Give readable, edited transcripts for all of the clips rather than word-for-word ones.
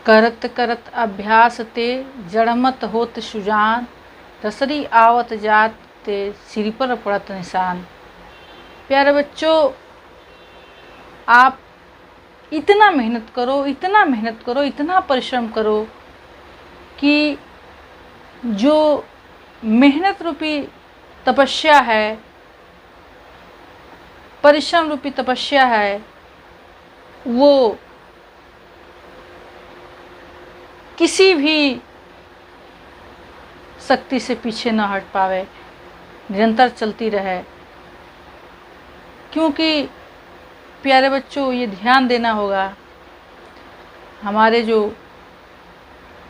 करत करत अभ्यास ते जड़मत होत सुजान, रसरी आवत जात ते सिर पर पड़त निशान। प्यारे बच्चों, आप इतना मेहनत करो, इतना मेहनत करो, इतना परिश्रम करो कि जो मेहनत रूपी तपस्या है, परिश्रम रूपी तपस्या है, वो किसी भी शक्ति से पीछे न हट पावे, निरंतर चलती रहे। क्योंकि प्यारे बच्चों, ये ध्यान देना होगा, हमारे जो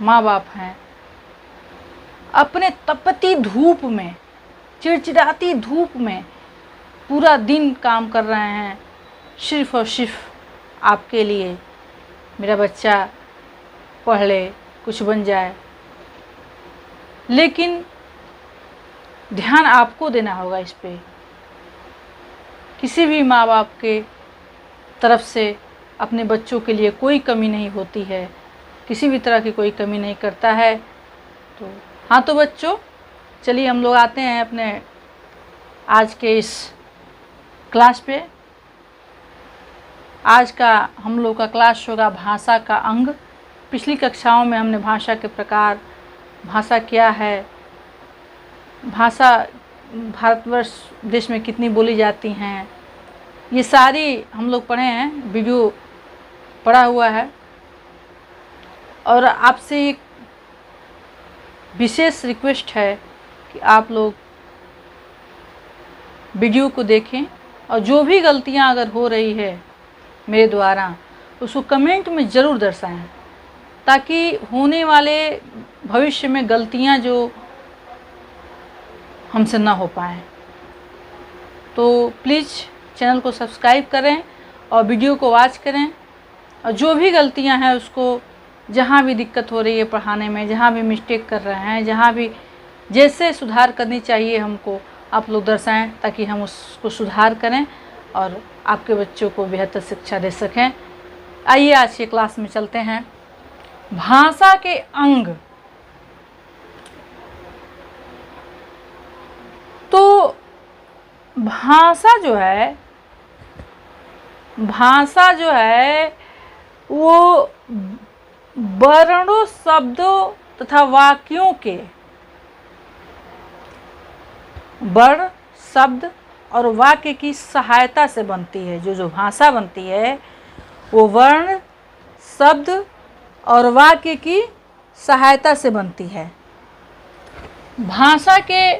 माँ बाप हैं अपने तपती धूप में, चिड़चिड़ाती धूप में पूरा दिन काम कर रहे हैं सिर्फ और सिर्फ आपके लिए, मेरा बच्चा पढ़ ले, कुछ बन जाए। लेकिन ध्यान आपको देना होगा इस पे। किसी भी माँ बाप के तरफ से अपने बच्चों के लिए कोई कमी नहीं होती है, किसी भी तरह की कोई कमी नहीं करता है। तो हाँ, तो बच्चों चलिए हम लोग आते हैं अपने आज के इस क्लास पे। आज का हम लोग का क्लास होगा भाषा का अंग। पिछली कक्षाओं में हमने भाषा के प्रकार, भाषा क्या है, भाषा भारतवर्ष देश में कितनी बोली जाती हैं, ये सारी हम लोग पढ़े हैं, वीडियो पढ़ा हुआ है। और आपसे एक विशेष रिक्वेस्ट है कि आप लोग वीडियो को देखें और जो भी गलतियां अगर हो रही है मेरे द्वारा, उसको कमेंट में ज़रूर दर्शाएं, ताकि होने वाले भविष्य में गलतियां जो हमसे ना हो पाएँ। तो प्लीज़ चैनल को सब्सक्राइब करें और वीडियो को वॉच करें, और जो भी गलतियां हैं उसको, जहाँ भी दिक्कत हो रही है पढ़ाने में, जहाँ भी मिस्टेक कर रहे हैं, जहाँ भी जैसे सुधार करनी चाहिए हमको, आप लोग दर्शाएं, ताकि हम उसको सुधार करें और आपके बच्चों को बेहतर शिक्षा दे सकें। आइए आज के क्लास में चलते हैं। भाषा के अंग। तो भाषा जो है वो वर्णों, शब्दों तथा वाक्यों के, वर्ण, शब्द और वाक्य की सहायता से बनती है। जो भाषा बनती है वो वर्ण, शब्द और वाक्य की सहायता से बनती है। भाषा के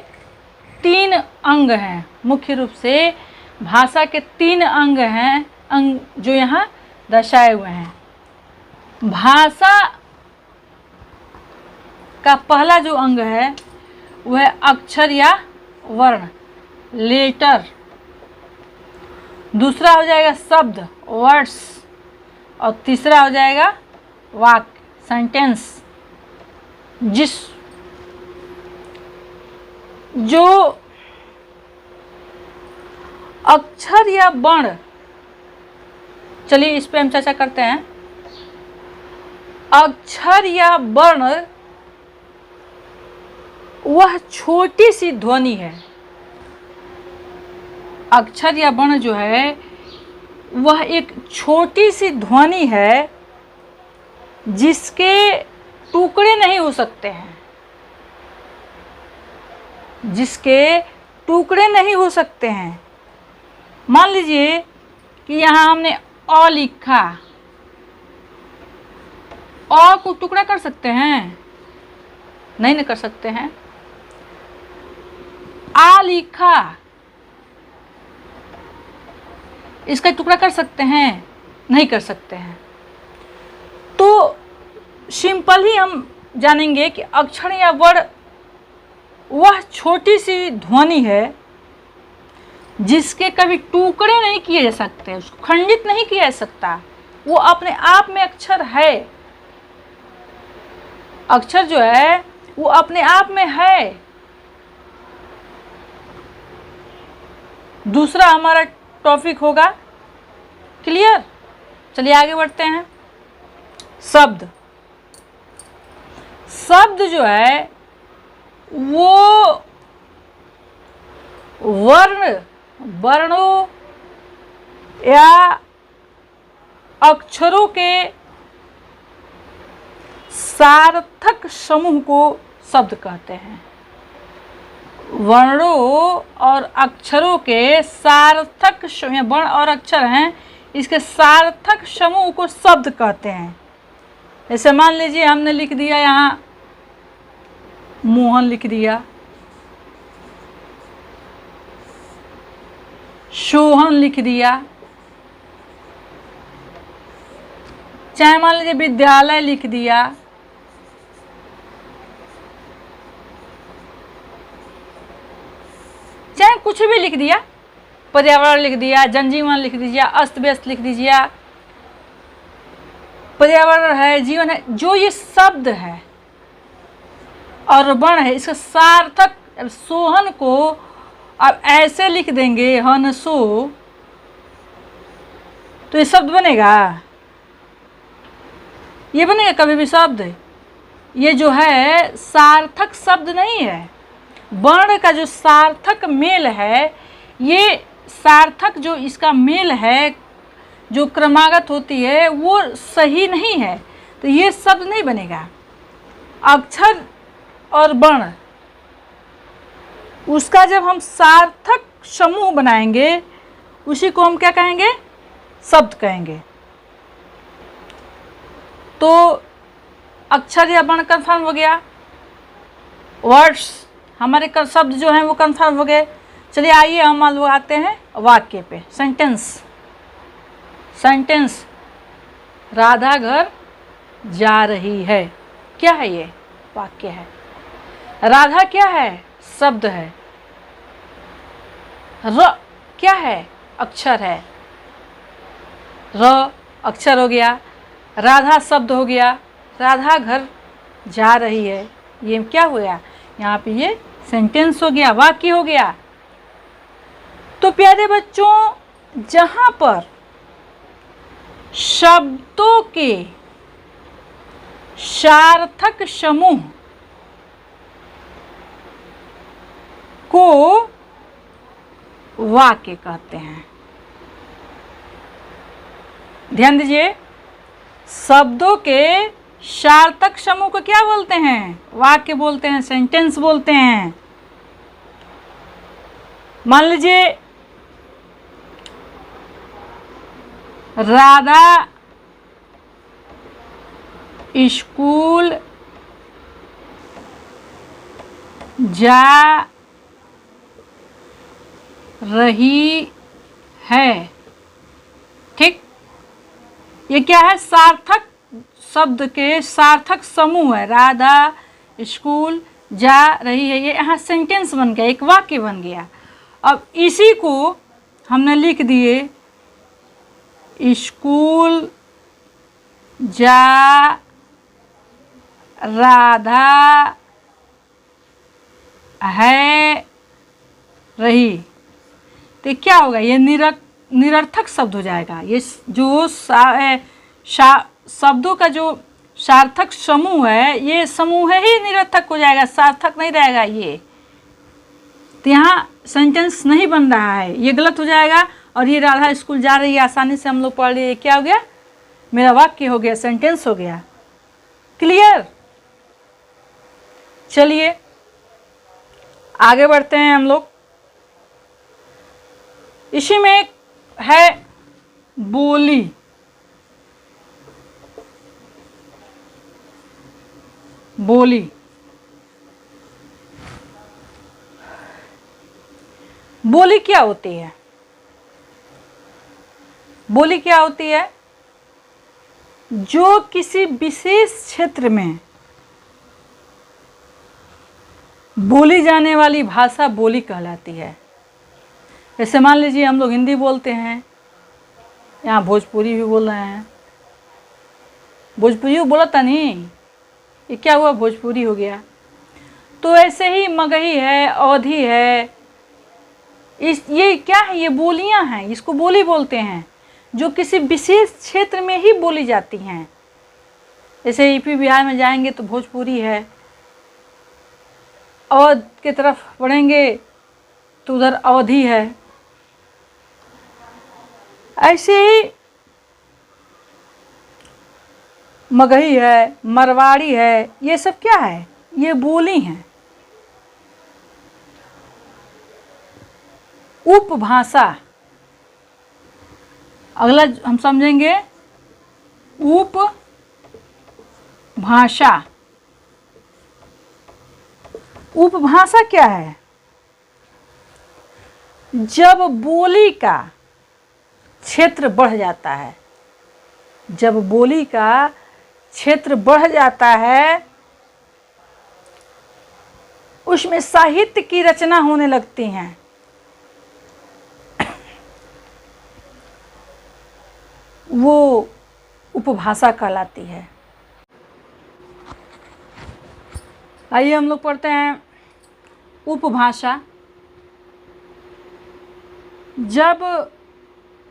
3 अंग हैं, मुख्य रूप से भाषा के 3 अंग हैं, अंग जो यहाँ दर्शाए हुए हैं। भाषा का पहला जो अंग है वह अक्षर या वर्ण, लेटर। दूसरा हो जाएगा शब्द, वर्ड्स, और तीसरा हो जाएगा वाक्य, सेंटेंस। जो अक्षर या वर्ण, चलिए इस पे हम चर्चा करते हैं। अक्षर या वर्ण वह छोटी सी ध्वनि है। अक्षर या वर्ण जो है वह एक छोटी सी ध्वनि है जिसके टुकड़े नहीं हो सकते हैं, जिसके टुकड़े नहीं हो सकते हैं। मान लीजिए कि यहाँ हमने अ लिखा, अ को टुकड़ा कर सकते हैं? नहीं न कर सकते हैं। आ लिखा, इसका टुकड़ा कर सकते हैं? नहीं कर सकते हैं। तो सिंपल ही हम जानेंगे कि अक्षर या वर्ण वह छोटी सी ध्वनि है जिसके कभी टुकड़े नहीं किए जा सकते, उसको खंडित नहीं किया जा सकता। वो अपने आप में अक्षर है। अक्षर जो है वो अपने आप में है। दूसरा हमारा टॉपिक होगा क्लियर। चलिए आगे बढ़ते हैं। शब्द। शब्द जो है वो वर्णों या अक्षरों के सार्थक समूह को शब्द कहते हैं। वर्णों और अक्षरों के सार्थक समूह, वर्ण और अक्षर हैं, इसके सार्थक समूह को शब्द कहते हैं। जैसे मान लीजिए हमने लिख दिया, यहाँ मोहन लिख दिया, सोहन लिख दिया, चाहे मान लीजिए विद्यालय लिख दिया, चाहे कुछ भी लिख दिया, पर्यावरण लिख दिया, जनजीवन लिख दीजिए, अस्त व्यस्त लिख दीजिए, पर्यावरण है, जीवन है, जो ये शब्द है और वर्ण है, इसका सार्थक, सोहन को अब ऐसे लिख देंगे हनसो, तो ये शब्द बनेगा? ये बनेगा कभी भी शब्द? ये जो है सार्थक शब्द नहीं है। वर्ण का जो सार्थक मेल है, ये सार्थक जो इसका मेल है, जो क्रमागत होती है, वो सही नहीं है, तो ये शब्द नहीं बनेगा। अक्षर और वर्ण, उसका जब हम सार्थक समूह बनाएंगे, उसी को हम क्या कहेंगे? शब्द कहेंगे। तो अक्षर या वर्ण कंफर्म हो गया, वर्ड्स हमारे शब्द जो हैं वो कंफर्म हो गए। चलिए आइए हम लोग आते हैं वाक्य पे, सेंटेंस। राधा घर जा रही है, क्या है ये? वाक्य है। राधा क्या है? शब्द है। र क्या है? अक्षर है। र अक्षर हो गया, राधा शब्द हो गया, राधा घर जा रही है, ये क्या हो गया? यहाँ पे ये सेंटेंस हो गया, वाक्य हो गया। तो प्यारे बच्चों, जहाँ पर शब्दों के सार्थक समूह को वाक्य कहते हैं। ध्यान दीजिए, शब्दों के सार्थक समूह को क्या बोलते हैं? वाक्य बोलते हैं, सेंटेंस बोलते हैं। मान लीजिए राधा स्कूल जा रही है, ठीक? ये क्या है? सार्थक शब्द के सार्थक समूह है। राधा स्कूल जा रही है, ये यहाँ सेंटेंस बन गया, एक वाक्य बन गया। अब इसी को हमने लिख दिए, स्कूल जा राधा है रही, तो क्या होगा? ये निरर्थक शब्द हो जाएगा। ये जो शब्दों का जो सार्थक समूह है, ये समूह ही निरर्थक हो जाएगा, सार्थक नहीं रहेगा ये। तो यहाँ सेंटेंस नहीं बन रहा है, ये गलत हो जाएगा। और ये राधा स्कूल जा रही है, आसानी से हम लोग पढ़ लिए, क्या हो गया? मेरा वाक्य हो गया, सेंटेंस हो गया। क्लियर? चलिए आगे बढ़ते हैं हम लोग। इसी में है बोली। बोली बोली क्या होती है? बोली क्या होती है? जो किसी विशेष क्षेत्र में बोली जाने वाली भाषा बोली कहलाती है। जैसे मान लीजिए हम लोग हिंदी बोलते हैं, यहाँ भोजपुरी भी बोल रहे हैं। भोजपुरी बोला था नहीं, ये क्या हुआ? भोजपुरी हो गया। तो ऐसे ही मगही है, अवधी है, ये क्या है? ये बोलियां हैं, इसको बोली बोलते हैं, जो किसी विशेष क्षेत्र में ही बोली जाती हैं। जैसे यूपी बिहार में जाएंगे तो भोजपुरी है, अवध की तरफ बढ़ेंगे तो उधर अवधी है। ऐसे ही मगही है, मरवाड़ी है, ये सब क्या है? ये बोली हैं। उपभाषा, अगला हम समझेंगे उपभाषा। उपभाषा क्या है? जब बोली का क्षेत्र बढ़ जाता है, जब बोली का क्षेत्र बढ़ जाता है, उसमें साहित्य की रचना होने लगती हैं। वो उपभाषा कहलाती है। आइए हम लोग पढ़ते हैं उपभाषा। जब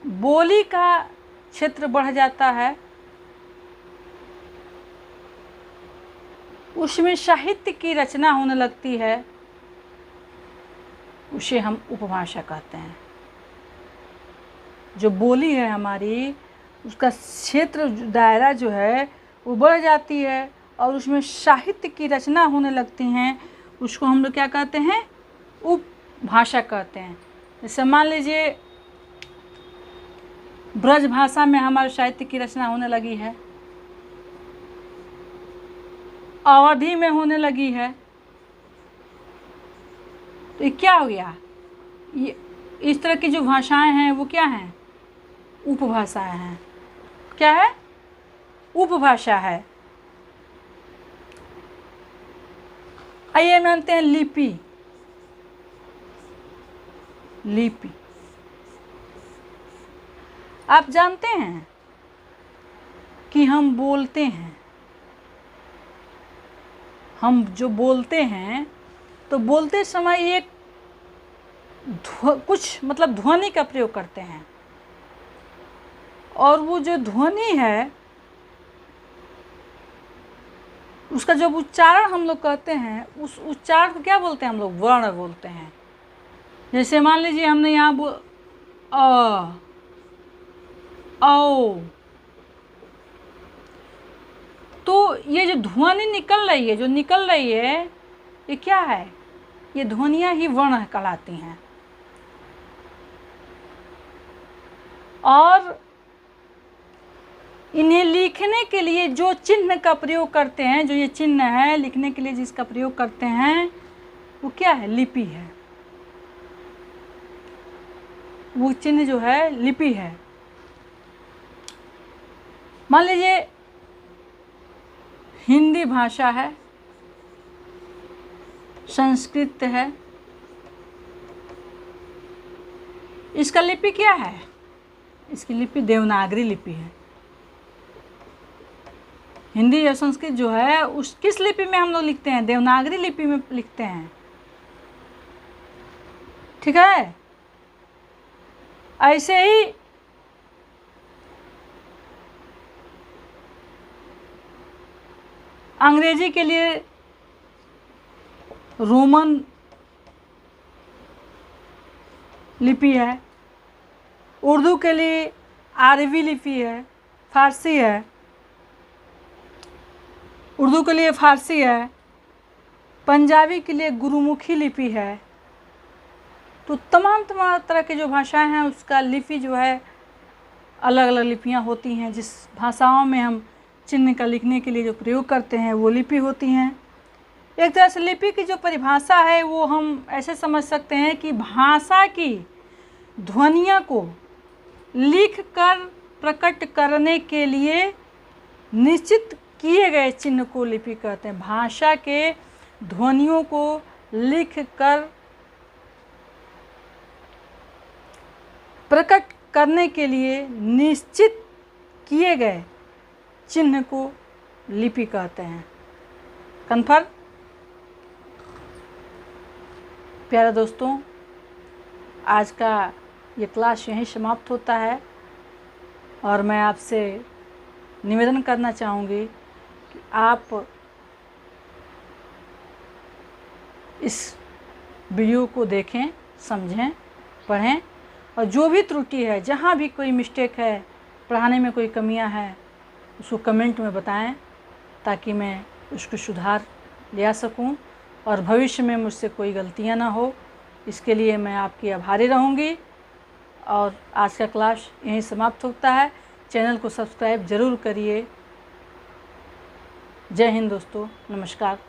बोली का क्षेत्र बढ़ जाता है, उसमें साहित्य की रचना होने लगती है, उसे हम उपभाषा कहते हैं। जो बोली है हमारी, उसका क्षेत्र दायरा जो है वो बढ़ जाती है और उसमें साहित्य की रचना होने लगती हैं, उसको हम लोग क्या कहते हैं? उपभाषा कहते हैं। जैसे मान लीजिए ब्रज भाषा में हमारे साहित्य की रचना होने लगी है, अवधी में होने लगी है, तो ये क्या हो गया? ये इस तरह की जो भाषाएं हैं वो क्या हैं? उपभाषाएं हैं। क्या है? उपभाषा है। आइए मानते हैं लिपि। लिपि, आप जानते हैं कि हम बोलते हैं, हम जो बोलते हैं तो बोलते समय एक कुछ मतलब ध्वनि का प्रयोग करते हैं, और वो जो ध्वनि है उसका जब उच्चारण हम लोग कहते हैं, उस उच्चारण को क्या बोलते हैं? हम लोग वर्ण बोलते हैं। जैसे मान लीजिए हमने यहाँ औ, तो ये जो ध्वनि निकल रही है, जो निकल रही है, ये क्या है? ये ध्वनियाँ ही वर्ण कहलाती हैं। और इन्हें लिखने के लिए जो चिन्ह का प्रयोग करते हैं, जो ये चिन्ह है लिखने के लिए जिसका प्रयोग करते हैं, वो क्या है? लिपि है। वो चिन्ह जो है लिपि है। मान लीजिए हिंदी भाषा है, संस्कृत है, इसका लिपि क्या है? इसकी लिपि देवनागरी लिपि है। हिंदी या संस्कृत जो है उस किस लिपि में हम लोग लिखते हैं? देवनागरी लिपि में लिखते हैं। ठीक है। ऐसे ही अंग्रेजी के लिए रोमन लिपि है, उर्दू के लिए अरबी लिपि है, फारसी है, उर्दू के लिए फारसी है, पंजाबी के लिए गुरुमुखी लिपि है। तो तमाम तरह की जो भाषाएं हैं उसका लिपि जो है अलग अलग लिपियां होती हैं। जिस भाषाओं में हम चिन्ह का लिखने के लिए जो प्रयोग करते हैं वो लिपि होती हैं। एक तरह से लिपि की जो परिभाषा है वो हम ऐसे समझ सकते हैं कि भाषा की ध्वनियों को लिख कर प्रकट करने के लिए निश्चित किए गए चिन्ह को लिपि कहते हैं। भाषा के ध्वनियों को लिख कर प्रकट करने के लिए निश्चित किए गए चिन्ह को लिपि कहते हैं। कन्फर्म? प्यारे दोस्तों, आज का ये क्लास यहीं समाप्त होता है और मैं आपसे निवेदन करना चाहूँगी कि आप इस वीडियो को देखें, समझें, पढ़ें और जो भी त्रुटि है, जहाँ भी कोई मिस्टेक है, पढ़ाने में कोई कमियां है, उसको कमेंट में बताएं ताकि मैं उसको सुधार ले आ सकूं और भविष्य में मुझसे कोई गलतियां ना हो। इसके लिए मैं आपकी आभारी रहूंगी। और आज का क्लास यहीं समाप्त होता है। चैनल को सब्सक्राइब ज़रूर करिए। जय हिंद दोस्तों, नमस्कार।